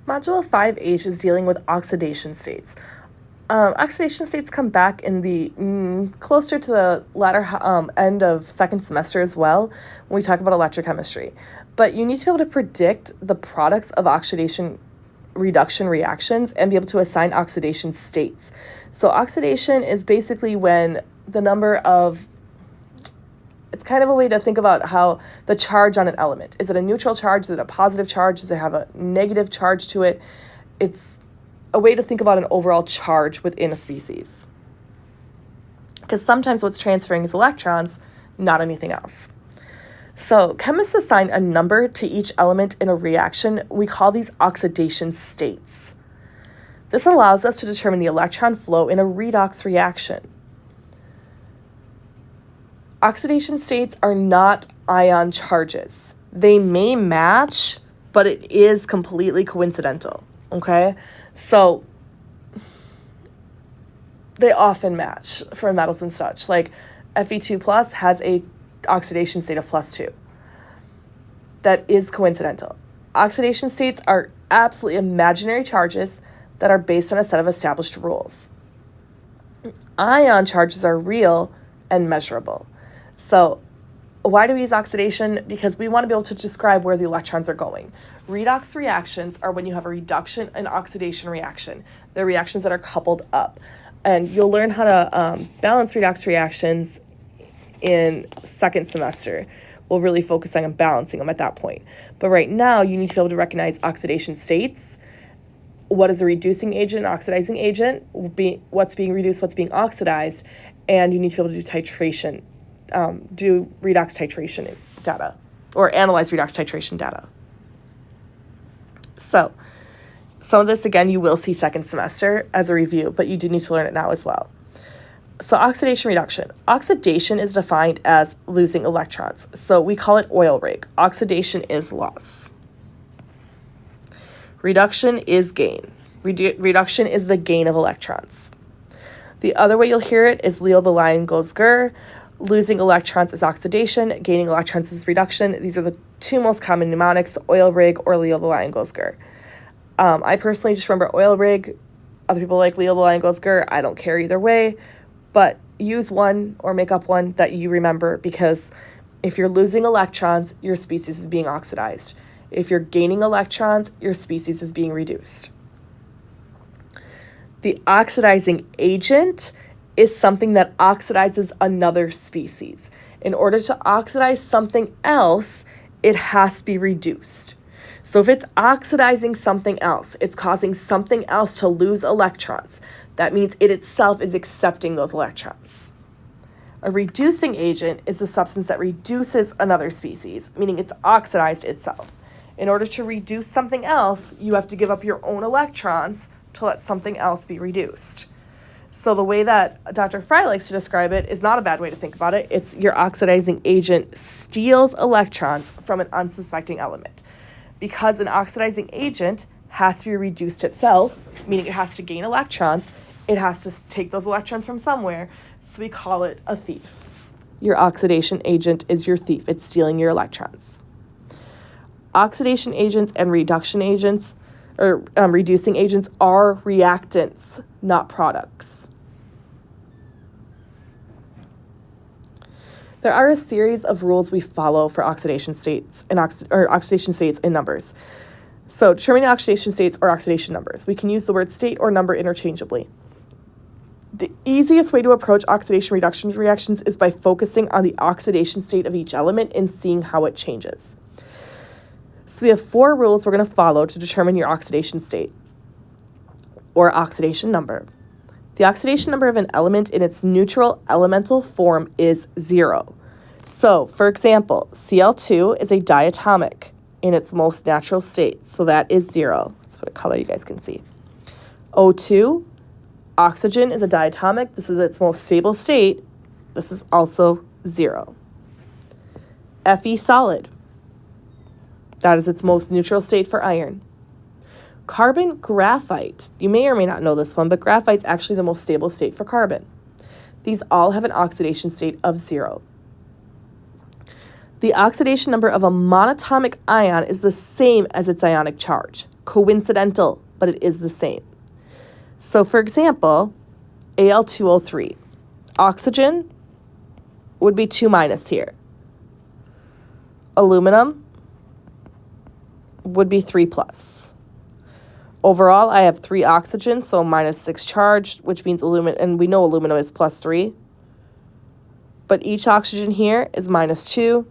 Module 5H is dealing with oxidation states. Oxidation states come back in the closer to the latter end of second semester as well when we talk about electrochemistry. But you need to be able to predict the products of oxidation reduction reactions and be able to assign oxidation states. So oxidation is basically when the number of, it's kind of a way to think about how the charge on an element. Is it a neutral charge? Is it a positive charge? Does it have a negative charge to it? It's a way to think about an overall charge within a species. Because sometimes what's transferring is electrons, not anything else. So chemists assign a number to each element in a reaction. We call these oxidation states. This allows us to determine the electron flow in a redox reaction. Oxidation states are not ion charges. They may match, but it is completely coincidental, okay? So they often match for metals and such. Like Fe2 plus has a oxidation state of +2. That is coincidental. Oxidation states are absolutely imaginary charges that are based on a set of established rules. Ion charges are real and measurable. So why do we use oxidation? Because we want to be able to describe where the electrons are going. Redox reactions are when you have a reduction and oxidation reaction. They're reactions that are coupled up. And you'll learn how to balance redox reactions in second semester. We'll really focus on balancing them at that point. But right now, you need to be able to recognize oxidation states. What is a reducing agent, oxidizing agent? What's being reduced, what's being oxidized? And you need to be able to do titration. Do redox titration data or analyze redox titration data. So some of this, again, you will see second semester as a review, but you do need to learn it now as well. So oxidation reduction. Oxidation is defined as losing electrons. So we call it oil rig. Oxidation is loss. Reduction is gain. Reduction is the gain of electrons. The other way you'll hear it is Leo the lion goes grr. Losing electrons is oxidation, gaining electrons is reduction. These are the two most common mnemonics, oil rig or Leo the lion goes grr. I personally just remember oil rig. Other people like Leo the lion goes grr. I don't care either way, but use one or make up one that you remember, because if you're losing electrons, your species is being oxidized. If you're gaining electrons, your species is being reduced. The oxidizing agent is something that oxidizes another species. In order to oxidize something else, it has to be reduced. So if it's oxidizing something else, it's causing something else to lose electrons. That means it itself is accepting those electrons. A reducing agent is the substance that reduces another species, meaning it's oxidized itself. In order to reduce something else, you have to give up your own electrons to let something else be reduced. So the way that Dr. Fry likes to describe it is not a bad way to think about it. It's your oxidizing agent steals electrons from an unsuspecting element. Because an oxidizing agent has to be reduced itself, meaning it has to gain electrons, it has to take those electrons from somewhere, so we call it a thief. Your oxidation agent is your thief. It's stealing your electrons. Oxidation agents and reduction agents, or reducing agents, are reactants, not products. There are a series of rules we follow for oxidation states and oxidation states in numbers. So determining oxidation states or oxidation numbers. We can use the word state or number interchangeably. The easiest way to approach oxidation reduction reactions is by focusing on the oxidation state of each element and seeing how it changes. So we have 4 rules we're going to follow to determine your oxidation state or oxidation number. The oxidation number of an element in its neutral elemental form is 0. So, for example, Cl2 is a diatomic in its most natural state, so that is 0. Let's put a color you guys can see. O2, oxygen, is a diatomic. This is its most stable state. This is also 0. Fe solid, that is its most neutral state for iron. Carbon graphite, you may or may not know this one, but graphite's actually the most stable state for carbon. These all have an oxidation state of 0. The oxidation number of a monatomic ion is the same as its ionic charge. Coincidental, but it is the same. So for example, Al2O3, oxygen would be 2- here. Aluminum would be 3+. Overall, I have 3 oxygens, so -6 charge, which means aluminum, and we know aluminum is +3. But each oxygen here is -2.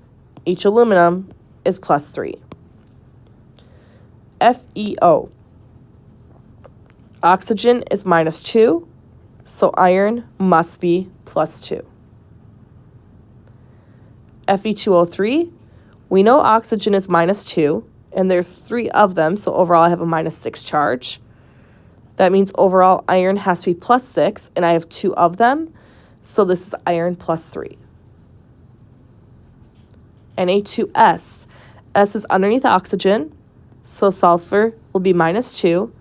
Each aluminum is +3. FeO. Oxygen is -2, so iron must be +2. Fe2O3, we know oxygen is -2, and there's 3 of them, so overall I have a -6 charge. That means overall iron has to be +6, and I have 2 of them, so this is iron +3. Na2S. S is underneath oxygen, so sulfur will be -2,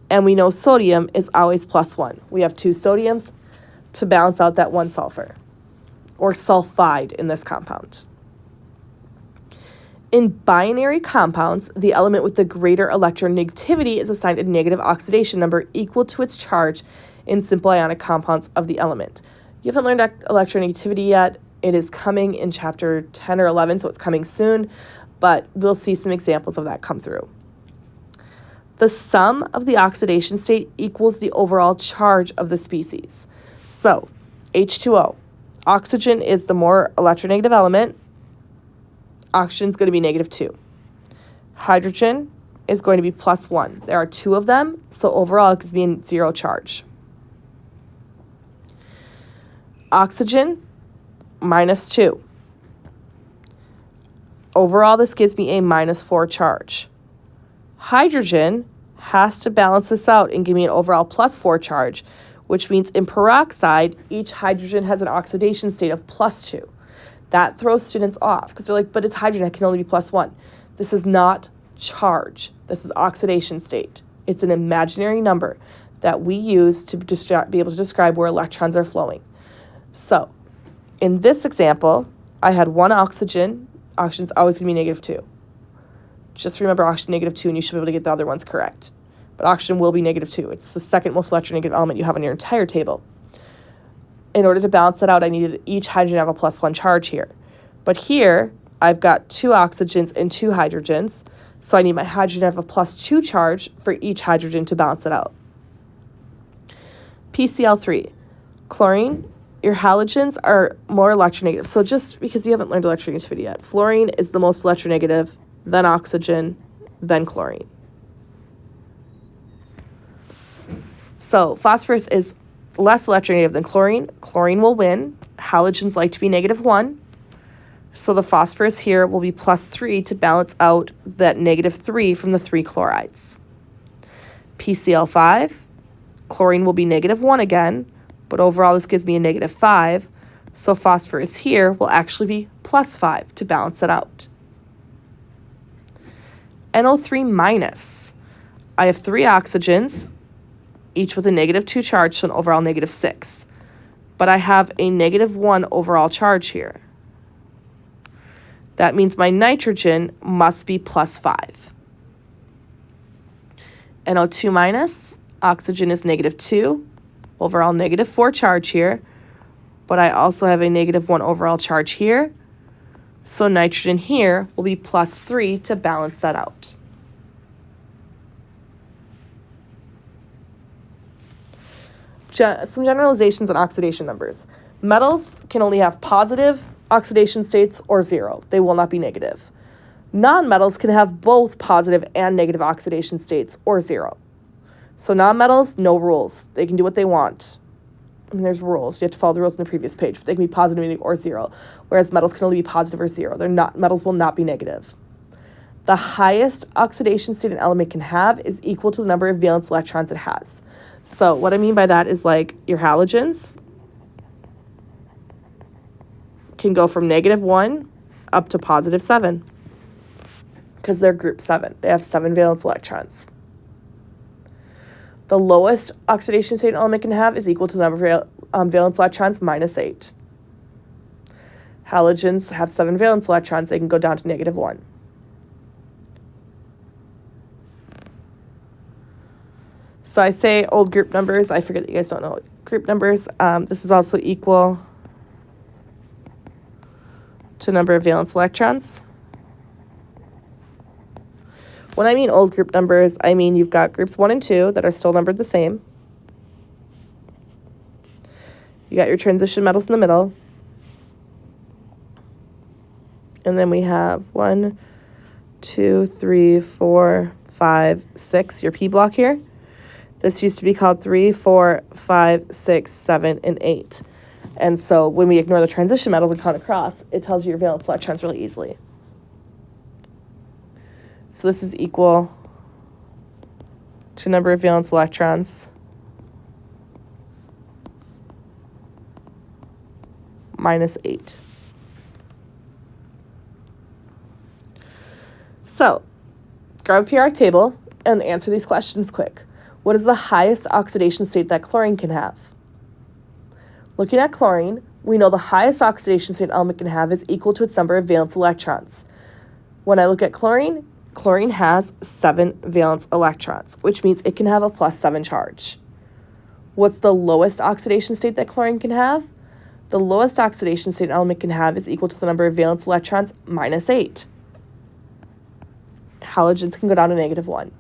and we know sodium is always +1. We have 2 sodiums to balance out that 1 sulfur, or sulfide in this compound. In binary compounds, the element with the greater electronegativity is assigned a negative oxidation number equal to its charge in simple ionic compounds of the element. You haven't learned electronegativity yet. It is coming in chapter 10 or 11, so it's coming soon, but we'll see some examples of that come through. The sum of the oxidation state equals the overall charge of the species. So, H2O. Oxygen is the more electronegative element. Oxygen is going to be -2. Hydrogen is going to be +1. There are 2 of them, so overall it gives me a 0 charge. Oxygen, -2. Overall, this gives me a -4 charge. Hydrogen has to balance this out and give me an overall +4 charge, which means in peroxide, each hydrogen has an oxidation state of +2. That throws students off because they're like, but it's hydrogen, it can only be +1. This is not charge. This is oxidation state. It's an imaginary number that we use to be able to describe where electrons are flowing. So, in this example, I had 1 oxygen. Oxygen's always going to be -2. Just remember oxygen -2, and you should be able to get the other ones correct. But oxygen will be -2. It's the second most electronegative element you have on your entire table. In order to balance that out, I needed each hydrogen to have a +1 charge here. But here, I've got 2 oxygens and 2 hydrogens, so I need my hydrogen to have a +2 charge for each hydrogen to balance it out. PCl3. Chlorine, your halogens are more electronegative. So just because you haven't learned electronegativity yet, fluorine is the most electronegative, then oxygen, then chlorine. So phosphorus is less electronegative than chlorine. Chlorine will win. Halogens like to be -1. So the phosphorus here will be +3 to balance out that -3 from the 3 chlorides. PCl5, chlorine will be -1 again, but overall this gives me a -5. So phosphorus here will actually be +5 to balance it out. NO3-. I have 3 oxygens, each with a -2 charge, so an overall -6. But I have a -1 overall charge here. That means my nitrogen must be +5. NO2-, oxygen is -2, overall -4 charge here, but I also have a -1 overall charge here, so nitrogen here will be +3 to balance that out. Some generalizations on oxidation numbers. Metals can only have positive oxidation states or 0. They will not be negative. Nonmetals can have both positive and negative oxidation states or 0. So nonmetals, no rules. They can do what they want. I mean, there's rules. You have to follow the rules in the previous page, but they can be positive or 0, whereas metals can only be positive or 0. Metals will not be negative. The highest oxidation state an element can have is equal to the number of valence electrons it has. So what I mean by that is like your halogens can go from -1 up to +7 because they're group 7. They have 7 valence electrons. The lowest oxidation state an element can have is equal to the number of valence electrons -8. Halogens have 7 valence electrons. They can go down to -1. So I say old group numbers. I forget that you guys don't know group numbers. This is also equal to number of valence electrons. When I mean old group numbers, I mean you've got groups 1 and 2 that are still numbered the same. You got your transition metals in the middle. And then we have 1, 2, 3, 4, 5, 6, your P block here. This used to be called 3, 4, 5, 6, 7, and 8. And so when we ignore the transition metals and count across, it tells you your valence electrons really easily. So this is equal to number of valence electrons minus 8. So grab a periodic table and answer these questions quick. What is the highest oxidation state that chlorine can have? Looking at chlorine, we know the highest oxidation state an element can have is equal to its number of valence electrons. When I look at chlorine, chlorine has 7 valence electrons, which means it can have a +7 charge. What's the lowest oxidation state that chlorine can have? The lowest oxidation state an element can have is equal to the number of valence electrons minus 8. Halogens can go down to -1.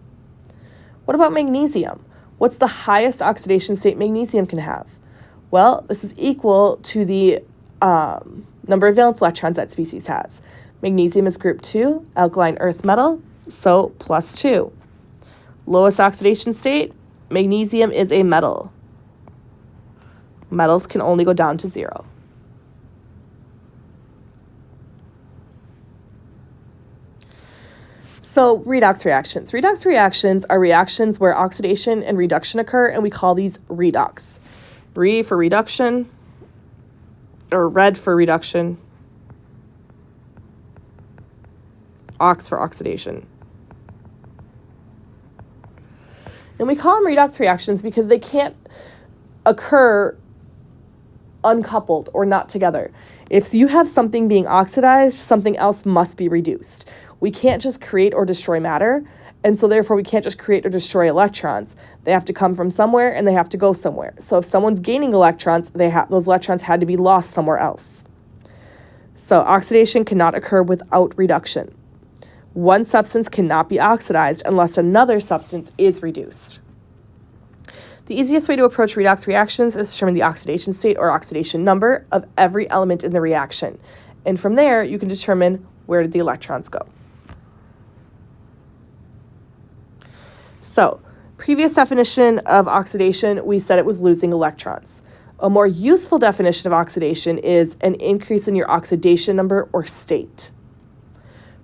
What about magnesium? What's the highest oxidation state magnesium can have? Well, this is equal to the number of valence electrons that species has. Magnesium is group 2, alkaline earth metal, so +2. Lowest oxidation state, magnesium is a metal. Metals can only go down to 0. So redox reactions. Redox reactions are reactions where oxidation and reduction occur, and we call these redox. Re for reduction, or red for reduction, ox for oxidation. And we call them redox reactions because they can't occur uncoupled or not together. If you have something being oxidized, something else must be reduced. We can't just create or destroy matter, and so therefore we can't just create or destroy electrons. They have to come from somewhere and they have to go somewhere. So if someone's gaining electrons, those electrons had to be lost somewhere else. So oxidation cannot occur without reduction. One substance cannot be oxidized unless another substance is reduced. The easiest way to approach redox reactions is to determine the oxidation state or oxidation number of every element in the reaction. And from there, you can determine where did the electrons go. So, previous definition of oxidation, we said it was losing electrons. A more useful definition of oxidation is an increase in your oxidation number or state.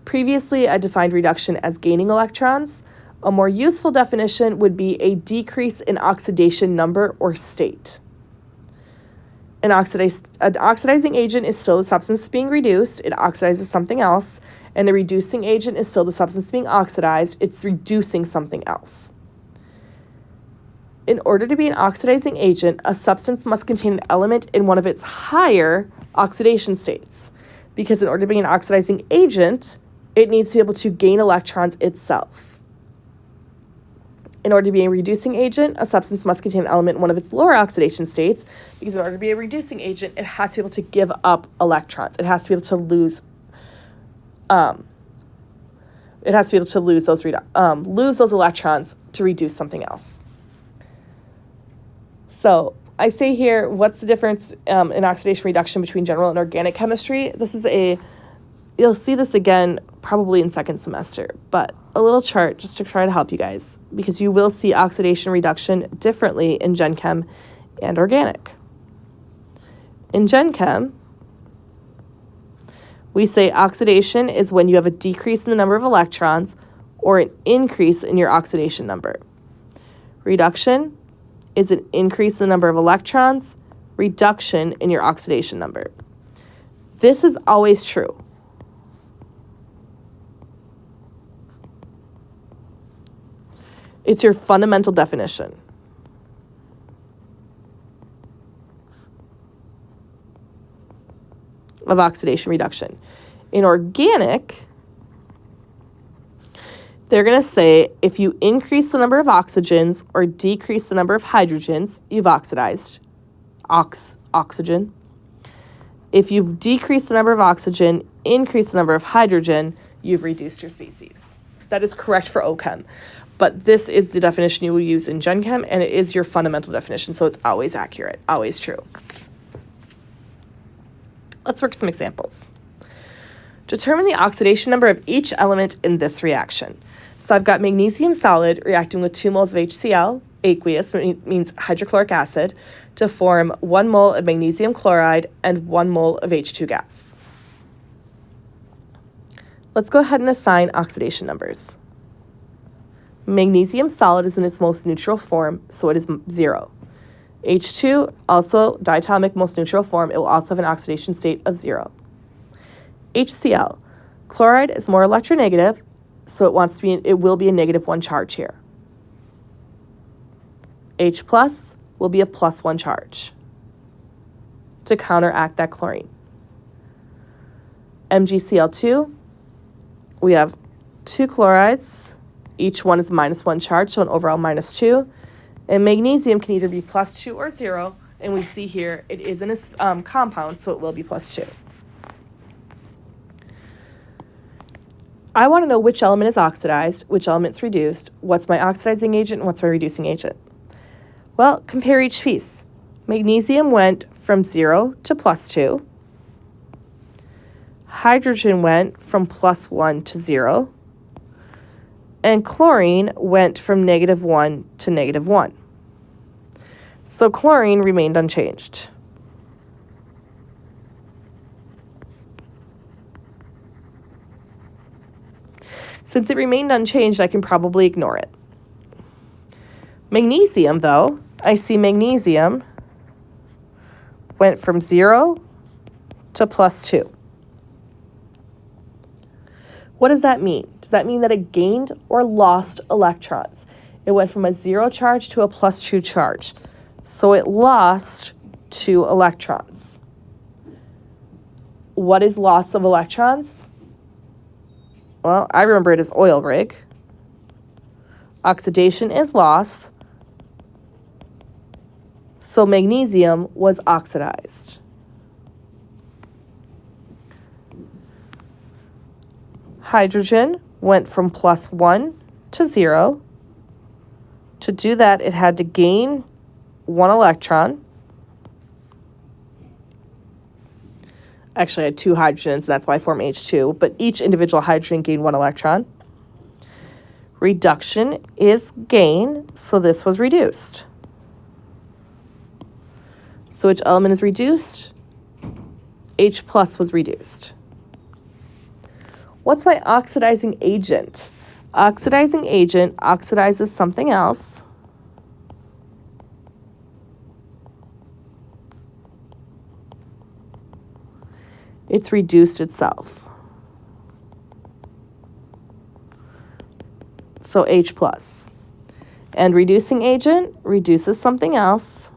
Previously, I defined reduction as gaining electrons. A more useful definition would be a decrease in oxidation number or state. An oxidizing agent is still the substance being reduced. It oxidizes something else. And the reducing agent is still the substance being oxidized. It's reducing something else. In order to be an oxidizing agent, a substance must contain an element in one of its higher oxidation states. Because in order to be an oxidizing agent, it needs to be able to gain electrons itself. In order to be a reducing agent, a substance must contain an element in one of its lower oxidation states, because in order to be a reducing agent, it has to be able to give up electrons. It has to be able to lose those electrons to reduce something else. So I say here, what's the difference in oxidation reduction between general and organic chemistry? You'll see this again probably in second semester, but a little chart just to try to help you guys, because you will see oxidation reduction differently in Gen Chem and organic. In Gen Chem, we say oxidation is when you have a decrease in the number of electrons or an increase in your oxidation number. Reduction is an increase in the number of electrons, reduction in your oxidation number. This is always true. It's your fundamental definition. of oxidation reduction. In organic, they're going to say if you increase the number of oxygens or decrease the number of hydrogens, you've oxidized oxygen. If you've decreased the number of oxygen, increased the number of hydrogen, you've reduced your species. That is correct for OChem. But this is the definition you will use in Gen Chem, and it is your fundamental definition, so it's always accurate, always true. Let's work some examples. Determine the oxidation number of each element in this reaction. So I've got magnesium solid reacting with 2 moles of HCl, aqueous, means hydrochloric acid, to form 1 mole of magnesium chloride and 1 mole of H2 gas. Let's go ahead and assign oxidation numbers. Magnesium solid is in its most neutral form, so it is 0. H2, also diatomic most neutral form, it will also have an oxidation state of 0. HCl, chloride is more electronegative, so it will be a -1 charge here. H plus will be a +1 charge to counteract that chlorine. MgCl2, we have 2 chlorides. Each one is -1 charge, so an overall -2. And magnesium can either be +2 or 0, and we see here it is in a compound, so it will be +2. I want to know which element is oxidized, which element's reduced, what's my oxidizing agent, and what's my reducing agent. Well, compare each piece. Magnesium went from 0 to +2. Hydrogen went from +1 to 0. And chlorine went from -1 to -1. So chlorine remained unchanged. Since it remained unchanged, I can probably ignore it. Magnesium, though, I see magnesium went from 0 to +2. What does that mean? Does that mean that it gained or lost electrons? It went from a 0 charge to a +2 charge. So it lost 2 electrons. What is loss of electrons? Well, I remember it as oil rig. Oxidation is loss. So magnesium was oxidized. Hydrogen went from +1 to 0. To do that, it had to gain 1 electron. Actually, I had 2 hydrogens, that's why I form H2, but each individual hydrogen gained 1 electron. Reduction is gain, so this was reduced. So which element is reduced? H plus was reduced. What's my oxidizing agent? Oxidizing agent oxidizes something else. It's reduced itself. So H plus. And reducing agent reduces something else.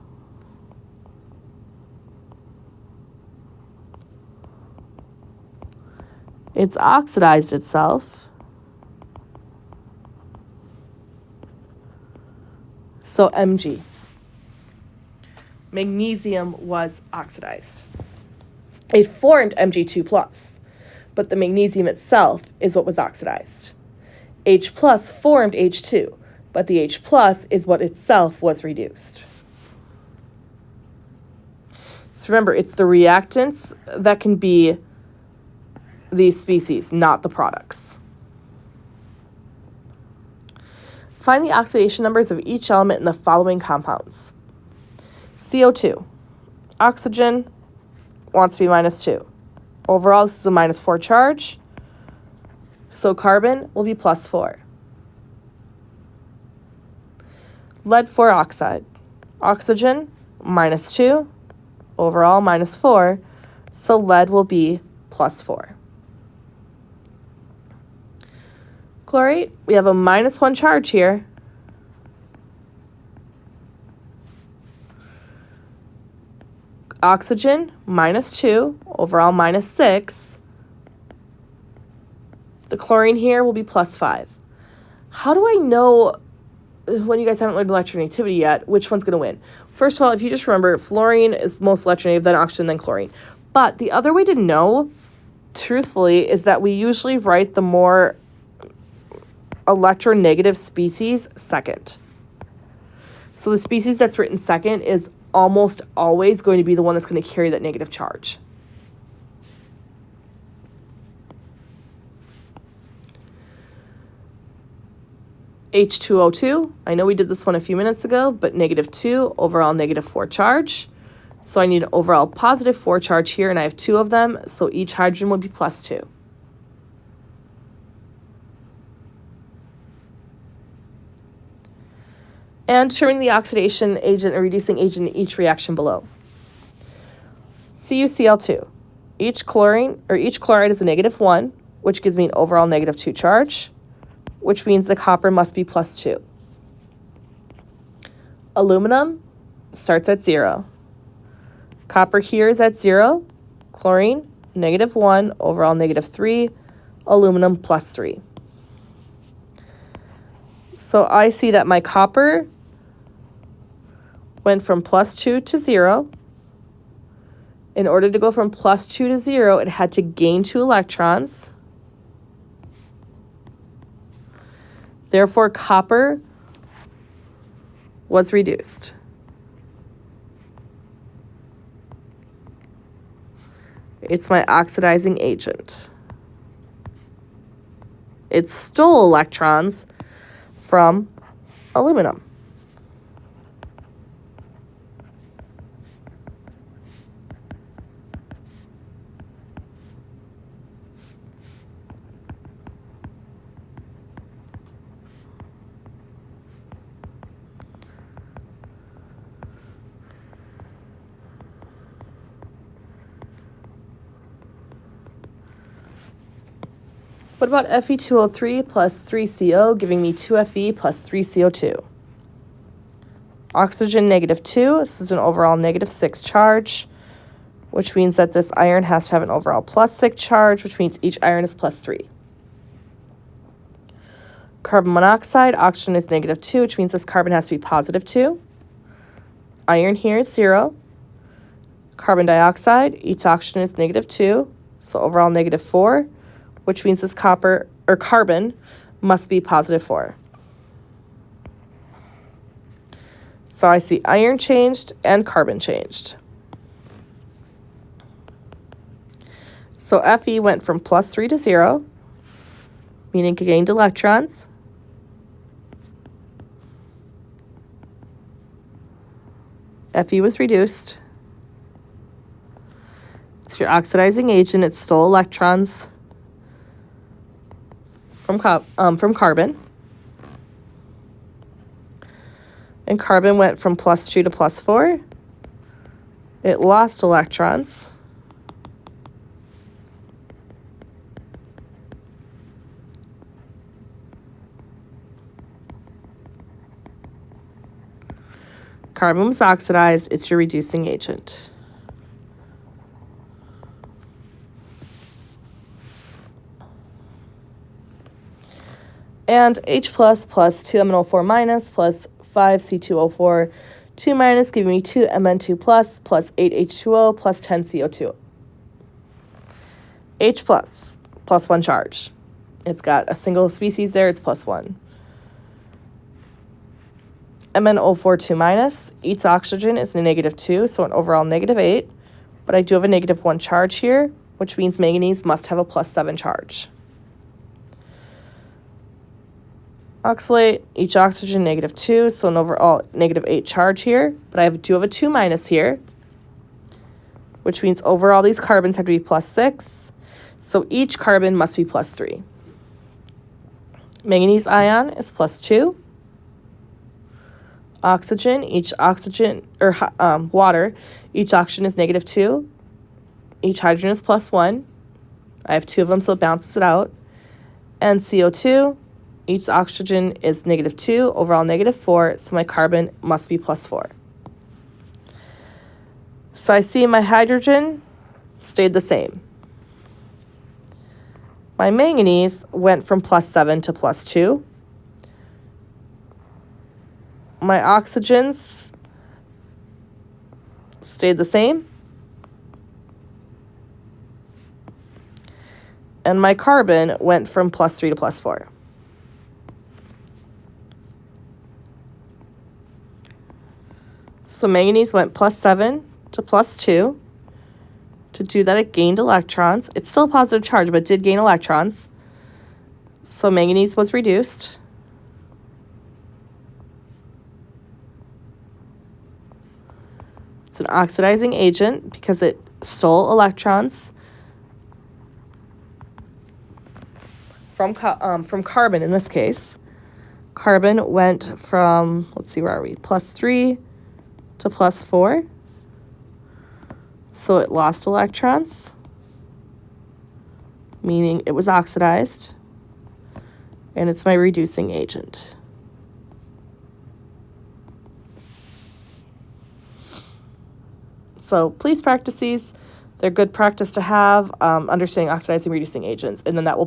It's oxidized itself. So Mg. Magnesium was oxidized. It formed Mg2+, but the magnesium itself is what was oxidized. H plus formed H2, but the H plus is what itself was reduced. So remember, it's the reactants that can be these species, not the products. Find the oxidation numbers of each element in the following compounds. CO2. Oxygen wants to be -2. Overall, this is a -4 charge. So carbon will be +4. Lead 4 oxide. Oxygen, -2. Overall, -4. So lead will be +4. Chlorate, we have a -1 charge here. oxygen, -2, overall -6. The chlorine here will be +5. How do I know, when you guys haven't learned electronegativity yet, which one's going to win? First of all, if you just remember, fluorine is most electronegative, then oxygen, then chlorine. But the other way to know, truthfully, is that we usually write the more electronegative species second. So the species that's written second is almost always going to be the one that's going to carry that negative charge. H2O2, I know we did this one a few minutes ago, but -2, overall -4 charge. So I need an overall +4 charge here, and I have 2 of them, so each hydrogen would be +2. And determining the oxidation agent or reducing agent in each reaction below. CuCl2. Each chloride is a -1, which gives me an overall -2 charge, which means the copper must be +2. Aluminum starts at 0. Copper here is at 0. Chlorine, -1, overall -3. Aluminum +3. So I see that my copper went from +2 to 0. In order to go from +2 to 0, it had to gain 2 electrons. Therefore, copper was reduced. It's my oxidizing agent. It stole electrons from aluminum. What about Fe2O3 plus 3CO, giving me 2Fe plus 3CO2? Oxygen -2, this is an overall -6 charge, which means that this iron has to have an overall +6 charge, which means each iron is +3. Carbon monoxide, oxygen is -2, which means this carbon has to be +2. Iron here is 0. Carbon dioxide, each oxygen is -2, so overall -4. Which means this carbon must be +4. So I see iron changed and carbon changed. So Fe went from +3 to 0, meaning it gained electrons. Fe was reduced. It's your oxidizing agent. It stole electrons from carbon. And carbon went from +2 to +4. It lost electrons. Carbon was oxidized. It's your reducing agent. And H plus 2MnO4 minus plus 5C2O4 2 minus, giving me 2Mn2 plus 8H2O plus 10CO2. H plus 1 charge. It's got a single species there, it's +1. MnO4 2 minus, each oxygen is a -2, so an overall -8. But I do have a -1 charge here, which means manganese must have a +7 charge. Oxalate, each oxygen -2, so an overall -8 charge here, but I do have a 2 minus here, which means overall these carbons have to be +6, so each carbon must be +3. Manganese ion is +2. Oxygen, water, each oxygen is -2. Each hydrogen is +1. I have 2 of them, so it balances it out. And CO2, each oxygen is -2, overall -4, so my carbon must be +4. So I see my hydrogen stayed the same. My manganese went from +7 to +2. My oxygens stayed the same. And my carbon went from +3 to +4. So manganese went +7 to +2. To do that, it gained electrons. It's still a positive charge, but it did gain electrons. So manganese was reduced. It's an oxidizing agent because it stole electrons from carbon in this case. Carbon went from, let's see, where are we? +3 to +4. So it lost electrons, meaning it was oxidized, and it's my reducing agent. So please practice these. They're good practice to have, understanding oxidizing reducing agents, and then that will